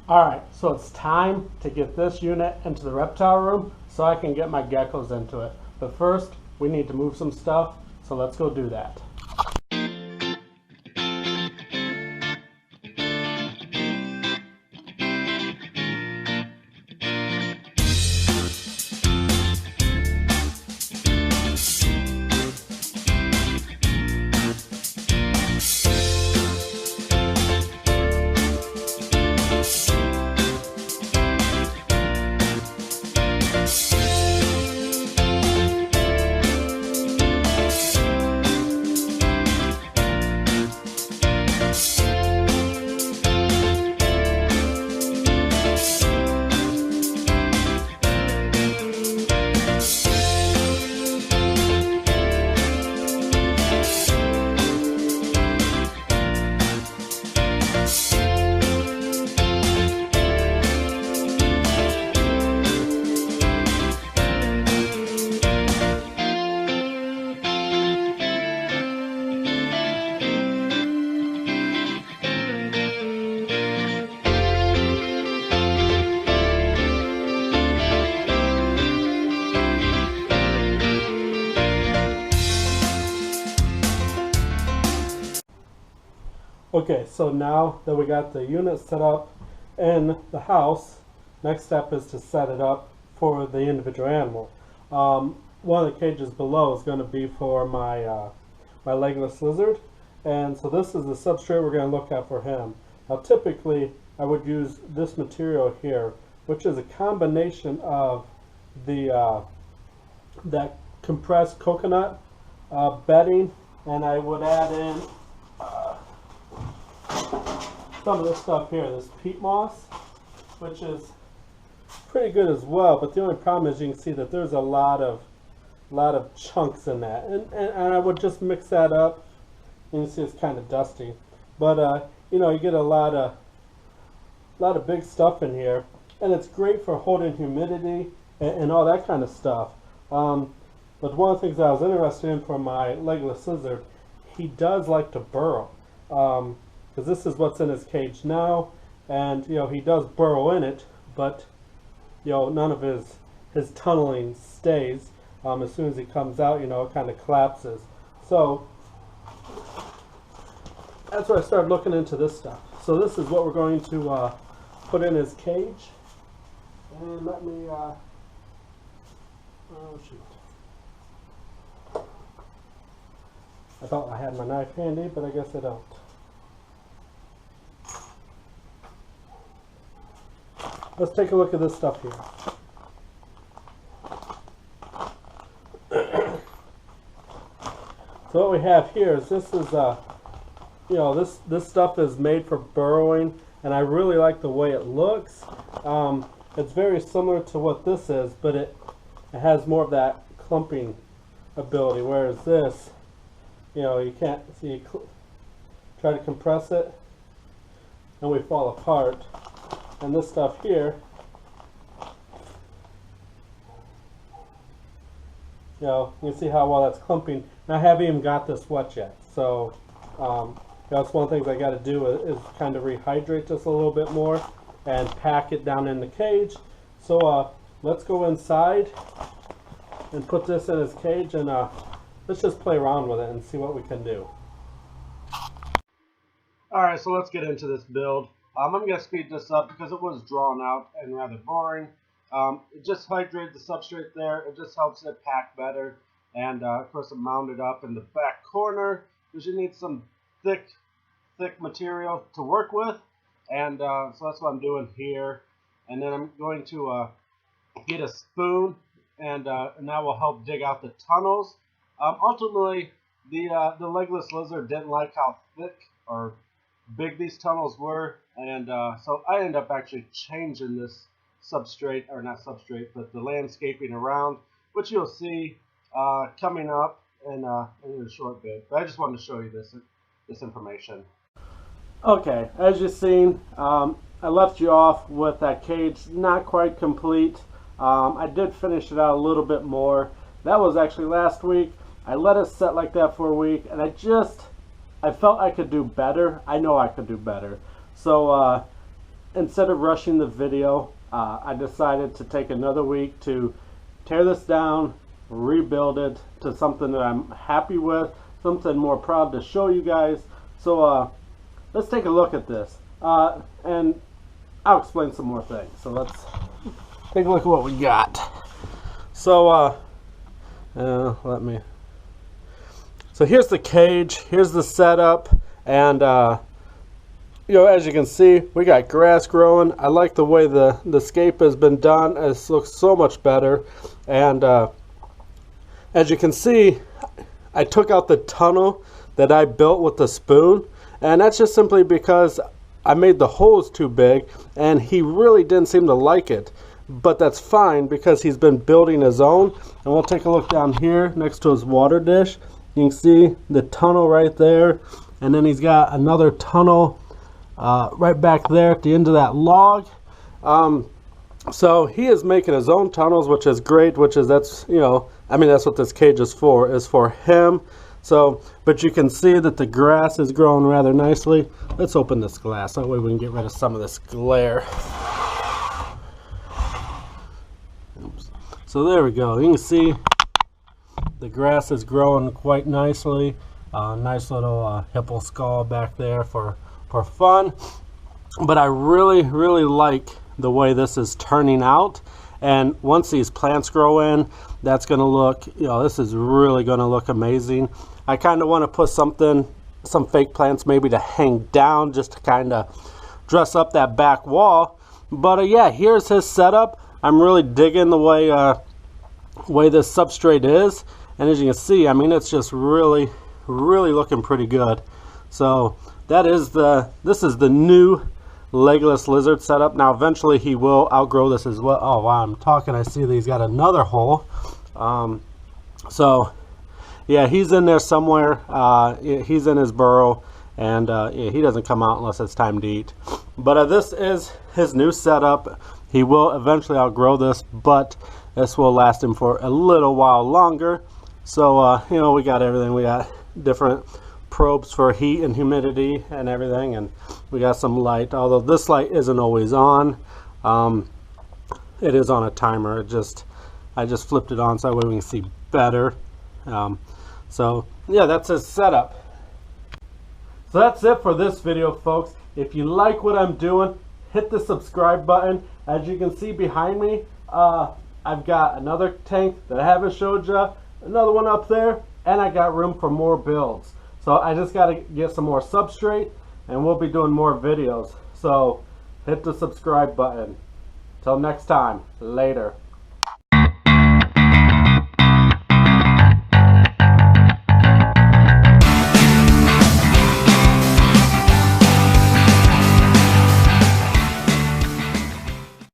Alright, so it's time to get this unit into the reptile room so I can get my geckos into it. But first, we need to move some stuff, so let's go do that. Okay, so now that we got the unit set up in the house, next step is to set it up for the individual animal. One of the cages below is going to be for my my legless lizard, and so this is the substrate we're going to look at for him. Now typically I would use this material here, which is a combination of the that compressed coconut bedding, and I would add in some of this stuff here, this peat moss, which is pretty good as well, but the only problem is you can see that there's a lot of chunks in that, and I would just mix that up. You can see it's kind of dusty, but you know, you get a lot of big stuff in here, and it's great for holding humidity and all that kind of stuff. But one of the things I was interested in for my legless lizard, he does like to burrow. Because this is what's in his cage now, and you know, he does burrow in it, but you know, none of his tunneling stays. As soon as he comes out, you know, it kind of collapses. So that's why I started looking into this stuff. So this is what we're going to put in his cage. And let me oh shoot, I thought I had my knife handy, but I guess I don't. Let's take a look at this stuff here. So what we have here is this is you know, this stuff is made for burrowing, and I really like the way it looks. It's very similar to what this is, but it has more of that clumping ability, whereas this, you know, you can't see. Try to compress it and we fall apart. And this stuff here, you know, you can see how well that's clumping. And I haven't even got this wet yet, so that's one of the things I got to do is kind of rehydrate this a little bit more and pack it down in the cage. So let's go inside and put this in his cage, and let's just play around with it and see what we can do. Alright, so let's get into this build. I'm going to speed this up because it was drawn out and rather boring. It just hydrated the substrate there. It just helps it pack better. And of course, it mounted up in the back corner because you need some thick material to work with. And so that's what I'm doing here. And then I'm going to get a spoon, and that will help dig out the tunnels. Ultimately, the legless lizard didn't like how thick or big these tunnels were, and so I ended up actually changing this substrate, or not substrate, but the landscaping around, which you'll see coming up in a short bit. But I just wanted to show you this information. Okay, as you've seen, I left you off with that cage not quite complete. I did finish it out a little bit more. That was actually last week. I let it set like that for a week, and I felt I could do better. I know I could do better. So instead of rushing the video, I decided to take another week to tear this down, rebuild it to something that I'm happy with, something more proud to show you guys. So let's take a look at this, and I'll explain some more things. So let's take a look at what we got. So so here's the cage, here's the setup, and you know, as you can see, we got grass growing. I like the way the scape has been done. It looks so much better. And as you can see, I took out the tunnel that I built with the spoon, and that's just simply because I made the holes too big, and he really didn't seem to like it. But that's fine because he's been building his own. And we'll take a look down here next to his water dish. You can see the tunnel right there, and then he's got another tunnel right back there at the end of that log. So he is making his own tunnels, which is great, that's what this cage is for him. So, but you can see that the grass is growing rather nicely. Let's open this glass, that way we can get rid of some of this glare. Oops. So there we go, you can see the grass is growing quite nicely. Nice little hippo skull back there for fun. But I really like the way this is turning out, and once these plants grow in, that's going to look, this is really going to look amazing. I kind of want to put some fake plants maybe to hang down, just to kind of dress up that back wall. But yeah, here's his setup. I'm really digging the way this substrate is, and as you can see, I mean, it's just really looking pretty good. So this is the new legless lizard setup. Now eventually he will outgrow this as well. Oh wow, I'm talking, I see that he's got another hole. So yeah, he's in there somewhere. He's in his burrow, and he doesn't come out unless it's time to eat. But this is his new setup. He will eventually outgrow this, but this will last him for a little while longer. So we got everything. We got different probes for heat and humidity and everything, and we got some light, although this light isn't always on. It is on a timer. I just flipped it on so that way we can see better. So yeah, that's his setup. So that's it for this video, folks. If you like what I'm doing, hit the subscribe button. As you can see behind me, I've got another tank that I haven't showed you, another one up there, and I got room for more builds. So I just got to get some more substrate, and we'll be doing more videos. So hit the subscribe button. Till next time, later.